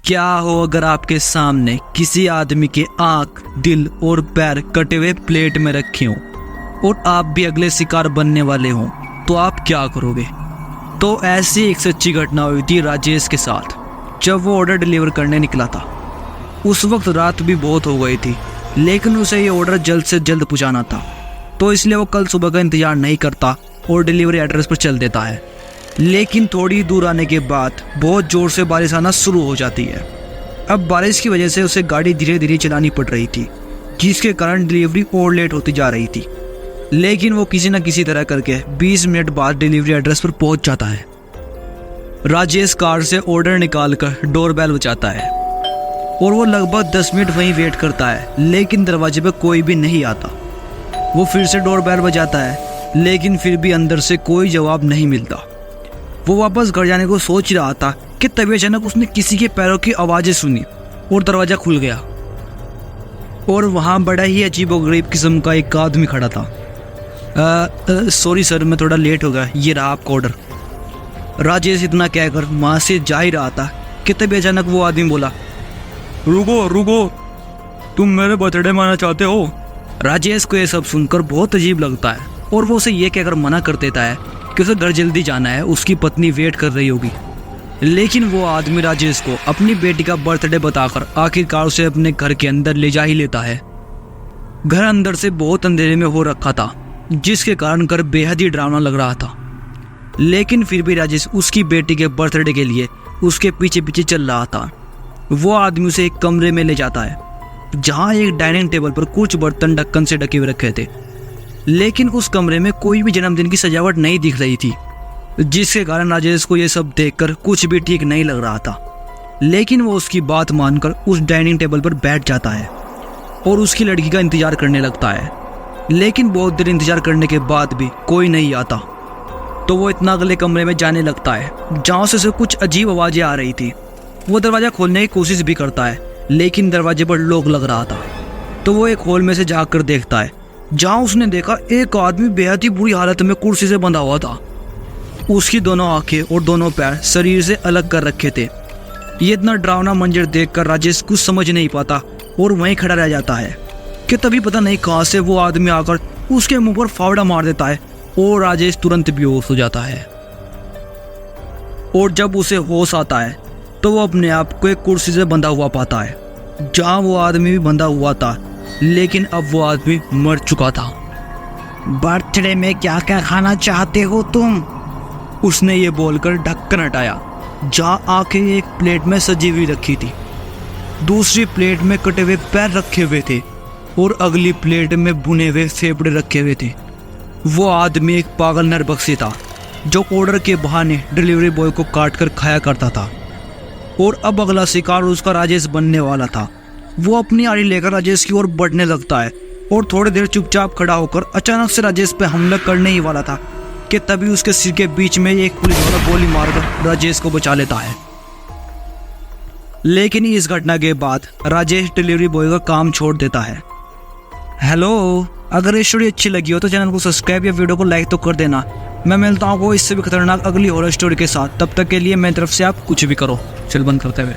क्या हो अगर आपके सामने किसी आदमी के आंख, दिल और पैर कटे हुए प्लेट में रखे हों और आप भी अगले शिकार बनने वाले हों, तो आप क्या करोगे? तो ऐसी एक सच्ची घटना हुई थी राजेश के साथ जब वो ऑर्डर डिलीवर करने निकला था। उस वक्त रात भी बहुत हो गई थी, लेकिन उसे ये ऑर्डर जल्द से जल्द पहुंचाना था, तो इसलिए वो कल सुबह का इंतजार नहीं करता और डिलीवरी एड्रेस पर चल देता है। लेकिन थोड़ी दूर आने के बाद बहुत ज़ोर से बारिश आना शुरू हो जाती है। अब बारिश की वजह से उसे गाड़ी धीरे धीरे चलानी पड़ रही थी, जिसके कारण डिलीवरी और लेट होती जा रही थी। लेकिन वो किसी न किसी तरह करके 20 मिनट बाद डिलीवरी एड्रेस पर पहुंच जाता है। राजेश कार से ऑर्डर निकालकर डोरबेल बजाता है और वो लगभग 10 मिनट वहीं वेट करता है, लेकिन दरवाजे पर कोई भी नहीं आता। वो फिर से डोरबेल बजाता है, लेकिन फिर भी अंदर से कोई जवाब नहीं मिलता। वो वापस घर जाने को सोच रहा था कि तभी अचानक उसने किसी के पैरों की आवाज़ें सुनी और दरवाज़ा खुल गया और वहाँ बड़ा ही अजीबोगरीब किस्म का एक आदमी खड़ा था। सॉरी सर, मैं थोड़ा लेट हो गया, ये रहा आपका ऑर्डर। राजेश इतना कहकर वहाँ से जा ही रहा था कि तभी अचानक वो आदमी बोला, रुको रुको, तुम मेरे बर्थडे मनाना चाहते हो? राजेश को ये सब सुनकर बहुत अजीब लगता है और वो उसे ये कहकर मना कर देता है कि उसे घर जल्दी जाना है, उसकी पत्नी वेट कर रही होगी। लेकिन वो आदमी राजेश को अपनी बेटी का बर्थडे बताकर आखिरकार उसे अपने घर के अंदर ले जा ही लेता है। घर अंदर से बहुत अंधेरे में हो रखा था, जिसके कारण घर बेहद ही डरावना लग रहा था। लेकिन फिर भी राजेश उसकी बेटी के बर्थडे के लिए उसके पीछे पीछे चल रहा था। वो आदमी उसे एक कमरे में ले जाता है, जहाँ एक डाइनिंग टेबल पर कुछ बर्तन ढक्कन से ढके हुए रखे थे, लेकिन उस कमरे में कोई भी जन्मदिन की सजावट नहीं दिख रही थी, जिसके कारण राजेश को यह सब देखकर कुछ भी ठीक नहीं लग रहा था। लेकिन वो उसकी बात मानकर उस डाइनिंग टेबल पर बैठ जाता है और उसकी लड़की का इंतजार करने लगता है। लेकिन बहुत देर इंतजार करने के बाद भी कोई नहीं आता, तो वो इतना अगले कमरे में जाने लगता है, जहाँ से उसे कुछ अजीब आवाज़ें आ रही थी। वो दरवाज़ा खोलने की कोशिश भी करता है, लेकिन दरवाजे पर लॉक लग रहा था। तो वो एक हॉल में से झाँक कर देखता है, जहाँ उसने देखा एक आदमी बेहद ही बुरी हालत में कुर्सी से बंधा हुआ था। उसकी दोनों आंखें और दोनों पैर शरीर से अलग कर रखे थे। ये इतना डरावना मंजर देखकर राजेश कुछ समझ नहीं पाता और वहीं खड़ा रह जाता है कि तभी पता नहीं कहाँ से वो आदमी आकर उसके मुंह पर फावड़ा मार देता है और राजेश तुरंत बेहोश हो जाता है। और जब उसे होश आता है तो वो अपने आप को एक कुर्सी से बंधा हुआ पाता है, जहाँ वो आदमी भी बंधा हुआ था, लेकिन अब वो आदमी मर चुका था। बर्थडे में क्या क्या खाना चाहते हो तुम? उसने ये बोलकर ढक्कन हटाया, जहाँ आंखें एक प्लेट में सजी हुई रखी थी, दूसरी प्लेट में कटे हुए पैर रखे हुए थे और अगली प्लेट में भुने हुए फेफड़े रखे हुए थे। वो आदमी एक पागल नरबख्शी था, जो ऑर्डर के बहाने डिलीवरी बॉय को काट कर खाया करता था और अब अगला शिकार उसका राजेश बनने वाला था। वो अपनी आड़ी लेकर राजेश की ओर बढ़ने लगता है और थोड़ी देर चुपचाप खड़ा होकर अचानक से राजेश पे हमला करने ही वाला था कि तभी उसके सिर के बीच में एक पुलिस वाला गोली मारकर राजेश को बचा लेता है। लेकिन इस घटना के बाद राजेश डिलीवरी बॉय का काम छोड़ देता है। हेलो, अगर ये स्टोरी अच्छी लगी हो तो चैनल को सब्सक्राइब या वीडियो को लाइक तो कर देना। मैं मिलता हूँ इससे भी खतरनाक अगली हॉरर स्टोरी के साथ। तब तक के लिए मेरी तरफ से आप कुछ भी करो। चल बंद करते हुए।